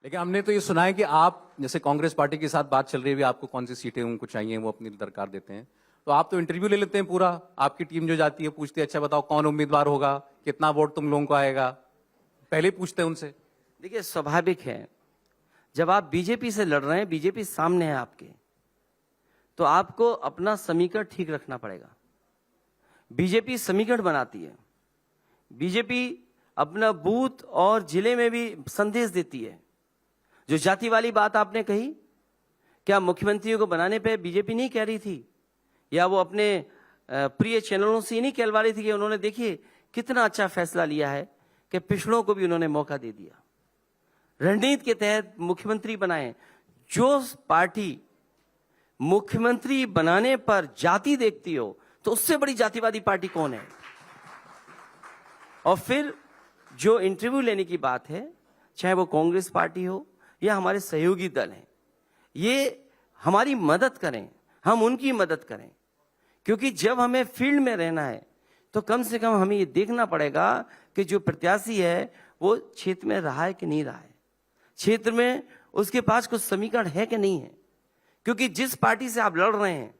लेकिन हमने तो ये सुना है कि आप जैसे कांग्रेस पार्टी के साथ बात चल रही है, आपको कौन सी सीटें उनको चाहिए वो अपनी दरकार देते हैं, तो आप तो इंटरव्यू ले लेते हैं पूरा, आपकी टीम जो जाती है पूछती है अच्छा बताओ कौन उम्मीदवार होगा, कितना वोट तुम लोगों को आएगा, पहले ही पूछते हैं उनसे। देखिए, स्वाभाविक है, जब आप बीजेपी से लड़ रहे हैं, बीजेपी सामने है आपके, तो आपको अपना समीकरण ठीक रखना पड़ेगा। बीजेपी समीकरण बनाती है, बीजेपी अपना बूथ और जिले में भी संदेश देती है। जो जाति वाली बात आपने कही, क्या मुख्यमंत्रियों को बनाने पे बीजेपी नहीं कह रही थी, या वो अपने प्रिय चैनलों से ही नहीं कहलवा रही थी कि उन्होंने देखिए कितना अच्छा फैसला लिया है कि पिछड़ों को भी उन्होंने मौका दे दिया, रणनीति के तहत मुख्यमंत्री बनाए। जो पार्टी मुख्यमंत्री बनाने पर जाति देखती हो, तो उससे बड़ी जातिवादी पार्टी कौन है? और फिर जो इंटरव्यू लेने की बात है, चाहे वो कांग्रेस पार्टी हो या हमारे सहयोगी दल हैं, ये हमारी मदद करें, हम उनकी मदद करें, क्योंकि जब हमें फील्ड में रहना है तो कम से कम हमें ये देखना पड़ेगा कि जो प्रत्याशी है वो क्षेत्र में रहा है कि नहीं रहा है, क्षेत्र में उसके पास कुछ समीकरण है कि नहीं है। क्योंकि जिस पार्टी से आप लड़ रहे हैं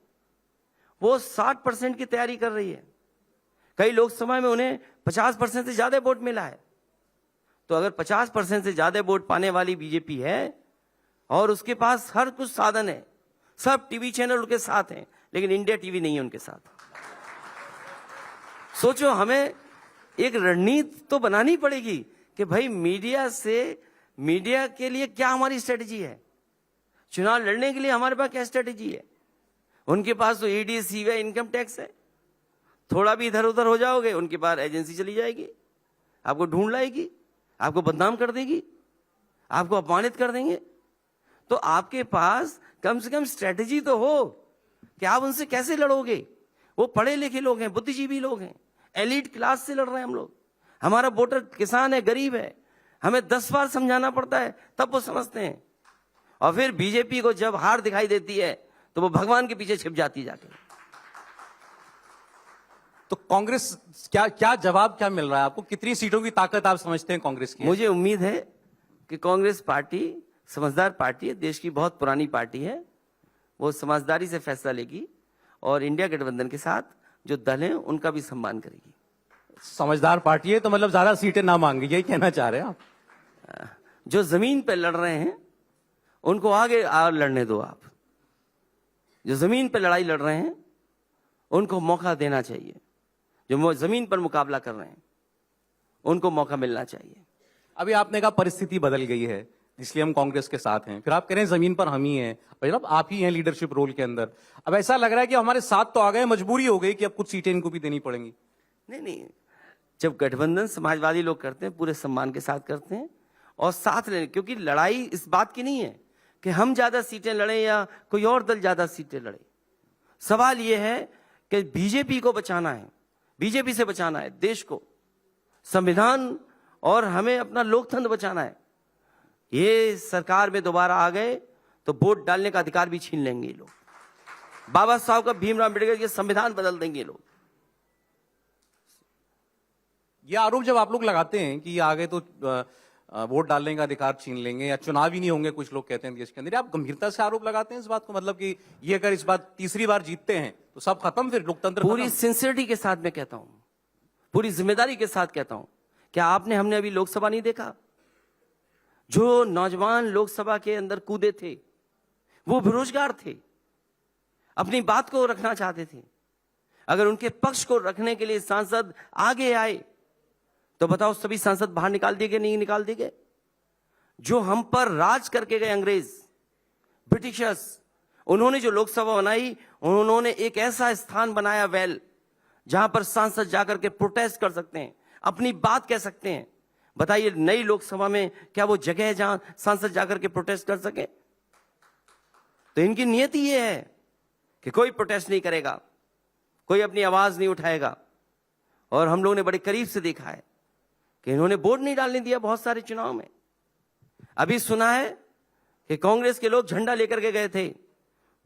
वो 60% की तैयारी कर रही है, कई लोकसभा में उन्हें 50% से ज्यादा वोट मिला है। तो अगर 50% से ज्यादा वोट पाने वाली बीजेपी है और उसके पास हर कुछ साधन है, सब टीवी चैनल उनके साथ हैं, लेकिन इंडिया टीवी नहीं है उनके साथ। सोचो, हमें एक रणनीति तो बनानी पड़ेगी कि भाई मीडिया के लिए क्या हमारी स्ट्रेटजी है, चुनाव लड़ने के लिए हमारे पास क्या स्ट्रेटजी है। उनके पास तो ईडी, सीबीआई, इनकम टैक्स है, थोड़ा भी इधर उधर हो जाओगे उनके पास एजेंसी चली जाएगी, आपको ढूंढ लाएगी, आपको बदनाम कर देगी, आपको अपमानित कर देंगे। तो आपके पास कम से कम स्ट्रेटजी तो हो कि आप उनसे कैसे लड़ोगे। वो पढ़े लिखे लोग हैं, बुद्धिजीवी लोग हैं, एलिट क्लास से लड़ रहे हैं हम लोग। हमारा वोटर किसान है, गरीब है, हमें 10 बार समझाना पड़ता है तब वो समझते हैं। और फिर बीजेपी को जब हार दिखाई देती है तो वो भगवान के पीछे छिप जाती जाके। तो कांग्रेस क्या जवाब क्या मिल रहा है आपको, कितनी सीटों की ताकत आप समझते हैं कांग्रेस की? मुझे उम्मीद है कि कांग्रेस पार्टी समझदार पार्टी है, देश की बहुत पुरानी पार्टी है, वो समझदारी से फैसला लेगी और इंडिया गठबंधन के साथ जो दल हैं उनका भी सम्मान करेगी। समझदार पार्टी है तो मतलब ज्यादा सीटें ना मांगे, यही कहना चाह रहे हैं आप? जो जमीन पर लड़ रहे हैं उनको आगे लड़ने दो आप। जो जमीन पर लड़ाई लड़ रहे हैं उनको मौका देना चाहिए, जो जमीन पर मुकाबला कर रहे हैं उनको मौका मिलना चाहिए। अभी आपने कहा परिस्थिति बदल गई है इसलिए हम कांग्रेस के साथ हैं, फिर आप कह रहे हैं जमीन पर हम ही हैं, मतलब आप ही हैं लीडरशिप रोल के अंदर। अब ऐसा लग रहा है कि हमारे साथ तो आ गए, मजबूरी हो गई कि अब कुछ सीटें इनको भी देनी पड़ेंगी। नहीं, जब गठबंधन समाजवादी लोग करते हैं पूरे सम्मान के साथ करते हैं और साथ लेने, क्योंकि लड़ाई इस बात की नहीं है कि हम ज्यादा सीटें लड़े या कोई और दल ज्यादा सीटें लड़े। सवाल यह है कि बीजेपी को बचाना है, बीजेपी से बचाना है देश को, संविधान और हमें अपना लोकतंत्र बचाना है। ये सरकार में दोबारा आ गए तो वोट डालने का अधिकार भी छीन लेंगे ये लोग। बाबा साहब का, भीमराव अम्बेडकर के संविधान बदल देंगे ये लोग। ये आरोप जब आप लोग लगाते हैं कि आ गए तो वोट डालने का अधिकार छीन लेंगे या चुनाव ही नहीं होंगे, कुछ लोग कहते हैं देश के अंदर, आप गंभीरता से आरोप लगाते हैं इस बात को, मतलब कि ये अगर इस बार तीसरी बार जीतते हैं तो सब खत्म, फिर लोकतंत्र पूरी सिंसियरिटी के साथ मैं कहता हूं, पूरी जिम्मेदारी के साथ कहता हूं, क्या हमने अभी लोकसभा नहीं देखा? जो नौजवान लोकसभा के अंदर कूदे थे वो बेरोजगार थे, अपनी बात को रखना चाहते थे। अगर उनके पक्ष को रखने के लिए सांसद आगे आए तो बताओ सभी सांसद बाहर निकाल दिए गए, नहीं निकाल दिए गए? जो हम पर राज करके गए अंग्रेज, ब्रिटिशर्स, उन्होंने जो लोकसभा बनाई, उन्होंने एक ऐसा स्थान बनाया वेल जहां पर सांसद जाकर के प्रोटेस्ट कर सकते हैं, अपनी बात कह सकते हैं। बताइए नई लोकसभा में क्या वो जगह है जहां सांसद जाकर के प्रोटेस्ट कर सके? तो इनकी नियति ये है कि कोई प्रोटेस्ट नहीं करेगा, कोई अपनी आवाज नहीं उठाएगा। और हम लोगों ने बड़े करीब से देखा है कि इन्होंने वोट नहीं डालने दिया बहुत सारे चुनाव में। अभी सुना है कि कांग्रेस के लोग झंडा लेकर के गए थे,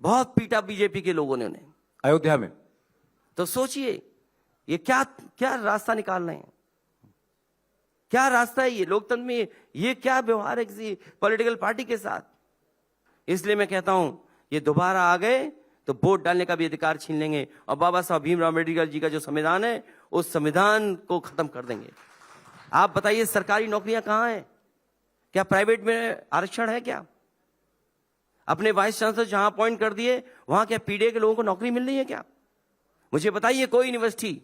बहुत पीटा बीजेपी के लोगों ने उन्हें अयोध्या में। तो सोचिए ये क्या रास्ता निकाल रहे हैं। क्या रास्ता है ये लोकतंत्र में? ये क्या व्यवहार है किसी पॉलिटिकल पार्टी के साथ? इसलिए मैं कहता हूं, ये दोबारा आ गए तो वोट डालने का भी अधिकार छीन लेंगे और बाबा साहब भीमराव अम्बेडकर जी का जो संविधान है उस संविधान को खत्म कर देंगे। आप बताइए, सरकारी नौकरियां कहां हैं? क्या प्राइवेट में आरक्षण है क्या? अपने वाइस चांसलर जहां अपॉइंट कर दिए वहां क्या पीडीए के लोगों को नौकरी मिल रही है क्या? मुझे बताइए कोई यूनिवर्सिटी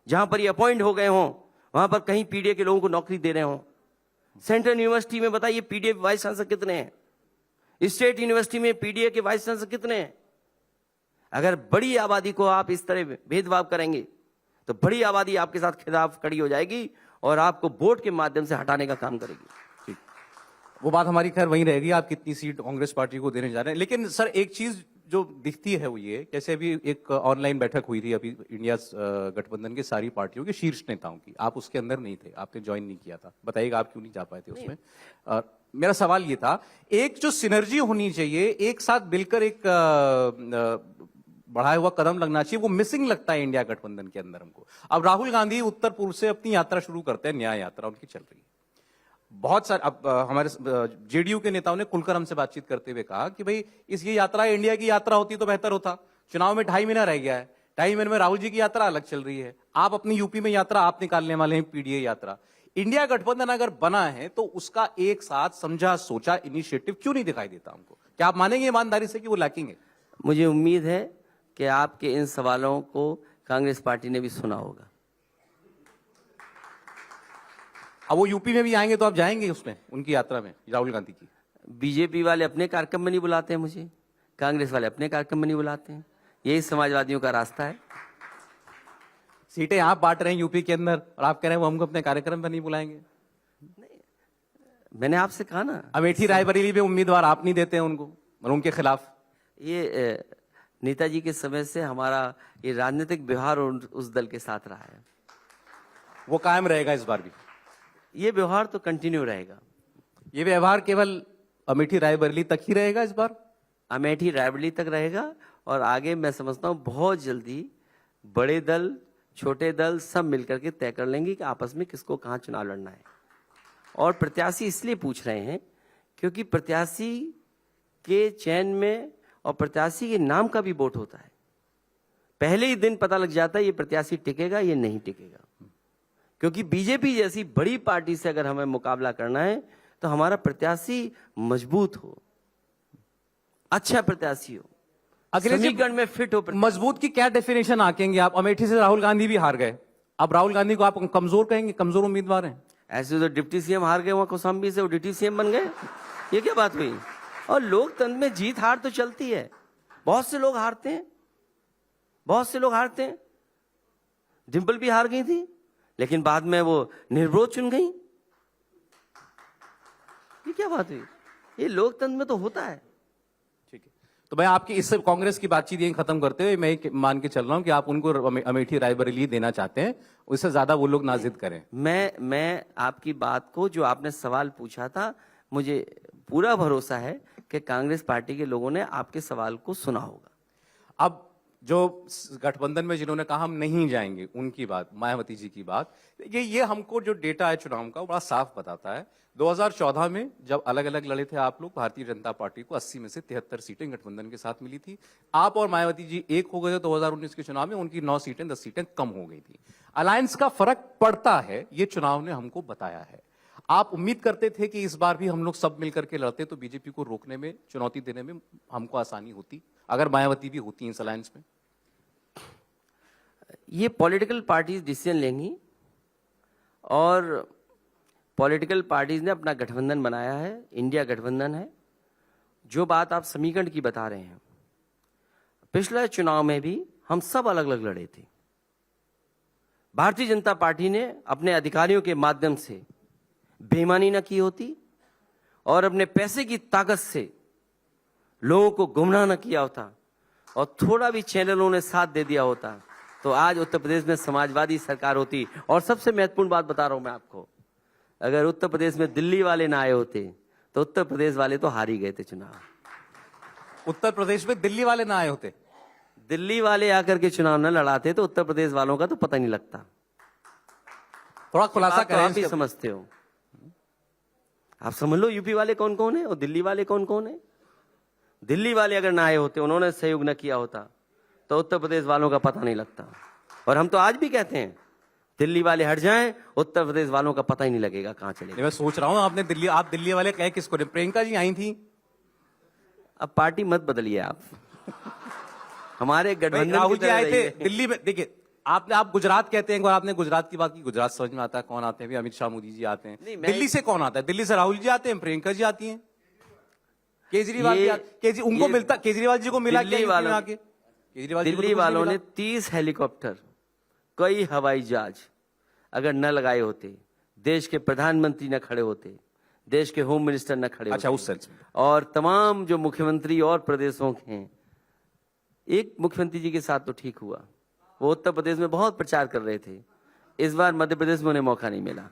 जहां पर ये अपॉइंट हो गए हों वहां पर कहीं पीडीए के लोगों को नौकरी दे रहे हों। सेंट्रल यूनिवर्सिटी में बताइए पीडीए वाइस चांसलर कितने हैं? स्टेट यूनिवर्सिटी में पीडीए के वाइस चांसलर कितने हैं? अगर बड़ी आबादी को आप इस तरह भेदभाव करेंगे तो बड़ी आबादी आपके साथ खिलाफ खड़ी हो जाएगी और आपको वोट के माध्यम से हटाने का काम करेगी। ठीक, वो बात हमारी खैर वहीं रहेगी, आप कितनी सीट कांग्रेस पार्टी को देने जा रहे हैं। लेकिन सर एक चीज जो दिखती है वो ये, जैसे अभी एक ऑनलाइन बैठक हुई थी अभी इंडिया गठबंधन के सारी पार्टियों के शीर्ष नेताओं की, आप उसके अंदर नहीं थे, आपने ज्वाइन नहीं किया था, बताइएगा आप क्यों नहीं जा पाए थे उसमें? मेरा सवाल ये था, एक जो सिनर्जी होनी चाहिए, एक साथ मिलकर एक बढ़ाया हुआ कदम लगना चाहिए, वो मिसिंग लगता है इंडिया गठबंधन के अंदर हमको। अब राहुल गांधी उत्तर पूर्व से अपनी यात्रा शुरू करते हैं, न्याय यात्रा उनकी चल रही है। बहुत सारे अब हमारे जेडीयू के नेताओं ने खुलकर हमसे बातचीत करते हुए कहा कि भाई ये यात्रा इंडिया की यात्रा होती तो बेहतर होता, चुनाव में 2.5 महीना रह गया है, 2.5 महीने में राहुल जी की यात्रा अलग चल रही है, आप अपनी यूपी में यात्रा आप निकालने वाले हैं, पीडीए यात्रा। इंडिया गठबंधन अगर बना है तो उसका एक साथ समझा सोचा इनिशिएटिव क्यों नहीं दिखाई देता हमको? क्या आप मानेंगे ईमानदारी से कि वो लैकिंग है? मुझे उम्मीद है कि आपके इन सवालों को कांग्रेस पार्टी ने भी सुना होगा। अब वो यूपी में भी आएंगे तो आप जाएंगे उसमें, उनकी यात्रा में, राहुल गांधी की? बीजेपी वाले अपने कार्यक्रम में नहीं बुलाते हैं मुझे, कांग्रेस वाले अपने कार्यक्रम में नहीं बुलाते हैं, यही समाजवादियों का रास्ता है। सीटें आप बांट रहे हैं यूपी के अंदर और आप कह रहे हैं वो हमको अपने कार्यक्रम में नहीं बुलाएंगे। मैंने आपसे कहा ना, अमेठी रायबरेली में उम्मीदवार आप नहीं देते हैं उनको और उनके खिलाफ। ये नेताजी के समय से हमारा ये राजनीतिक व्यवहार उस दल के साथ रहा है, वो कायम रहेगा इस बार भी? ये व्यवहार तो कंटिन्यू रहेगा। ये व्यवहार केवल अमेठी रायबरेली तक ही रहेगा इस बार? अमेठी रायबरेली तक रहेगा और आगे मैं समझता हूँ बहुत जल्दी बड़े दल छोटे दल सब मिलकर के तय कर लेंगे कि आपस में किसको कहाँ चुनाव लड़ना है। और प्रत्याशी इसलिए पूछ रहे हैं क्योंकि प्रत्याशी के चयन में और प्रत्याशी के नाम का भी वोट होता है। पहले ही दिन पता लग जाता है ये प्रत्याशी टिकेगा ये नहीं टिकेगा, क्योंकि बीजेपी जैसी बड़ी पार्टी से अगर हमें मुकाबला करना है तो हमारा प्रत्याशी मजबूत हो, अच्छा प्रत्याशी हो, समीकरण में फिट हो। मजबूत की क्या डेफिनेशन आंकेंगे आप? अमेठी से राहुल गांधी भी हार गए, अब राहुल गांधी को आप कमजोर कहेंगे? कमजोर उम्मीदवार हैं? ऐसे तो डिप्टी सीएम हार गए वहां कौशाम्बी से, वो डिप्टी सीएम बन गए, ये क्या बात हुई? और लोकतंत्र में जीत हार तो चलती है, बहुत से लोग हारते हैं, बहुत से लोग हारते हैं। डिम्पल भी हार गई थी लेकिन बाद में वो निर्विरोध चुन गई, ये क्या बात हुई? ये लोकतंत्र में तो होता है। ठीक है, तो मैं आपकी इससे कांग्रेस की बातचीत यहीं खत्म करते हुए मैं मान के चल रहा हूं कि आप उनको अमेठी रायबरेली देना चाहते हैं, उससे ज्यादा वो लोग ना जिद करें। मैं आपकी बात को, जो आपने सवाल पूछा था, मुझे पूरा भरोसा है कि कांग्रेस पार्टी के लोगों ने आपके सवाल को सुना होगा। अब जो गठबंधन में जिन्होंने कहा हम नहीं जाएंगे, उनकी बात, मायावती जी की बात, ये हमको जो डेटा है चुनाव का बड़ा साफ बताता है। 2014 में जब अलग अलग लड़े थे आप लोग, भारतीय जनता पार्टी को 80 में से 73 सीटें गठबंधन के साथ मिली थी। आप और मायावती जी एक हो गए थे 2019 के चुनाव में, उनकी 9 सीटें 10 सीटें कम हो गई थी। अलायंस का फर्क पड़ता है, ये चुनाव ने हमको बताया है। आप उम्मीद करते थे कि इस बार भी हम लोग सब मिलकर के लड़ते तो बीजेपी को रोकने में, चुनौती देने में हमको आसानी होती, अगर मायावती भी होती इस अलायंस में? ये पॉलिटिकल पार्टीज डिसीजन लेंगी और पॉलिटिकल पार्टीज ने अपना गठबंधन बनाया है, इंडिया गठबंधन है। जो बात आप समीकरण की बता रहे हैं, पिछले चुनाव में भी हम सब अलग अलग लड़े थे। भारतीय जनता पार्टी ने अपने अधिकारियों के माध्यम से बेईमानी न की होती और अपने पैसे की ताकत से लोगों को गुमराह न किया होता और थोड़ा भी चैनलों ने साथ दे दिया होता तो आज उत्तर प्रदेश में समाजवादी सरकार होती। और सबसे महत्वपूर्ण बात बता रहा हूं मैं आपको, अगर उत्तर प्रदेश में दिल्ली वाले ना आए होते तो उत्तर प्रदेश वाले तो हार ही गए थे चुनाव। उत्तर प्रदेश में दिल्ली वाले ना आए होते, दिल्ली वाले आकर के चुनाव न लड़ाते तो उत्तर प्रदेश वालों का तो पता नहीं लगता। थोड़ा खुलासा बात तो करें आप ही इसके- समझते हो। आप समझ लो यूपी वाले कौन कौन है और दिल्ली वाले कौन कौन है। दिल्ली वाले अगर ना आए होते, उन्होंने सहयोग न किया होता, तो उत्तर प्रदेश वालों का पता नहीं लगता। और हम तो आज भी कहते हैं, दिल्ली वाले हट जाएं, उत्तर प्रदेश वालों का पता ही नहीं लगेगा कहां चलेगा। मैं सोच रहा हूँ आप दिल्ली वाले कहे किसको रहे? प्रियंका जी आई थी, अब पार्टी मत बदलिए आप। हमारे भाई गठबंधन राहुल की जी तरह आए थे रहिए। दिल्ली में। देखिए आप गुजरात कहते हैं, और आपने गुजरात की बात की, गुजरात समझ में आता है कौन आते हैं, भी अमित शाह मोदी जी आते हैं। नहीं, मैं- दिल्ली से कौन आता है? दिल्ली से राहुल जी आते हैं, प्रियंका जी आती हैं, केजरीवाल ये- भी उनको ये मिलता, केजरीवाल जी को मिला क्या दिल्ली यूपी में वालों- आके? केजरीवाल जी को तो दिल्ली कुछ नहीं वालों मिला। ने 30 हेलीकॉप्टर, कई हवाई जहाज अगर न लगाए होते, देश के प्रधानमंत्री न खड़े होते, देश के होम मिनिस्टर न खड़े अच्छा, होते, उस सेंस में। और तमाम जो मुख्यमंत्री और प्रदेशों के हैं, एक मुख्यमंत्री जी के साथ तो ठीक हुआ, वो उत्तर प्रदेश में बहुत प्रचार कर रहे थे। इस बार मध्य प्रदेश में उन्हें मौका नहीं मिला।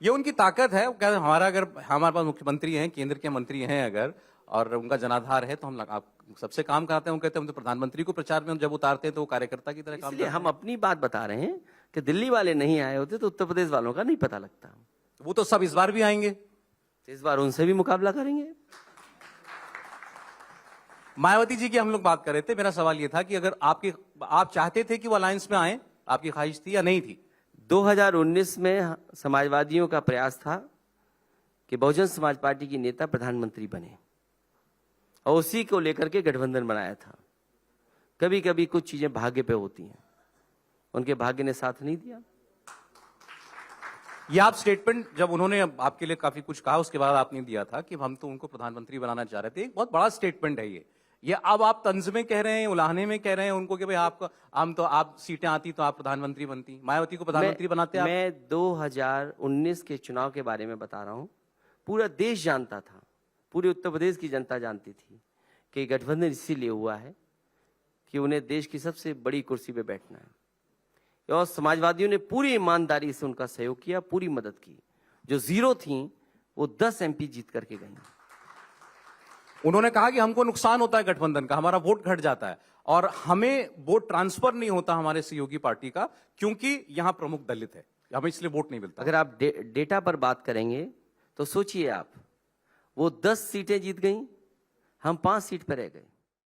ये उनकी ताकत है। वो कहते हैं, अगर हमारे पास मुख्यमंत्री हैं, केंद्र के मंत्री हैं अगर, और उनका जनाधार है, तो हम आप सबसे काम कराते हैं। वो कहते हैं हम तो प्रधानमंत्री को प्रचार में जब उतारते हैं तो वो कार्यकर्ता की तरह काम इसलिए करते हम अपनी बात बता रहे हैं कि दिल्ली वाले नहीं आए होते तो उत्तर प्रदेश वालों का नहीं पता लगता। हैं। वो तो सब इस बार भी आएंगे। इस बार उनसे भी मुकाबला करेंगे। मायावती जी की हम लोग बात कर रहे थे। मेरा सवाल ये था कि अगर आप चाहते थे कि वो अलायंस में आए, आपकी ख्वाहिश थी या नहीं थी? 2019 में समाजवादियों का प्रयास था कि बहुजन समाज पार्टी की नेता प्रधानमंत्री बने, और उसी को लेकर के गठबंधन बनाया था। कभी कभी कुछ चीजें भाग्य पे होती हैं, उनके भाग्य ने साथ नहीं दिया। ये आप स्टेटमेंट जब उन्होंने आपके लिए काफी कुछ कहा, उसके बाद आपने दिया था कि हम तो उनको प्रधानमंत्री बनाना चाह रहे थे। एक बहुत बड़ा स्टेटमेंट है ये अब आप तंज में कह रहे हैं, उलाहने में कह रहे हैं उनको कि भाई आप सीटें आती तो आप प्रधानमंत्री बनती, मायावती को प्रधानमंत्री बनाते आप। मैं 2019 के चुनाव के बारे में बता रहा हूं। पूरा देश जानता था, पूरे उत्तर प्रदेश की जनता जानती थी कि गठबंधन इसीलिए हुआ है कि उन्हें देश की सबसे बड़ी कुर्सी पे बैठना है। और समाजवादियों ने पूरी ईमानदारी से उनका सहयोग किया, पूरी मदद की। जो जीरो थी वो 10 MP जीत करके गई। उन्होंने कहा कि हमको नुकसान होता है गठबंधन का, हमारा वोट घट जाता है, और हमें वोट ट्रांसफर नहीं होता हमारे सहयोगी पार्टी का, क्योंकि यहां प्रमुख दलित है, हमें इसलिए वोट नहीं मिलता। अगर आप डेटा पर बात करेंगे तो सोचिए आप, वो 10 सीटें जीत गई, हम 5 सीट पर रह गए।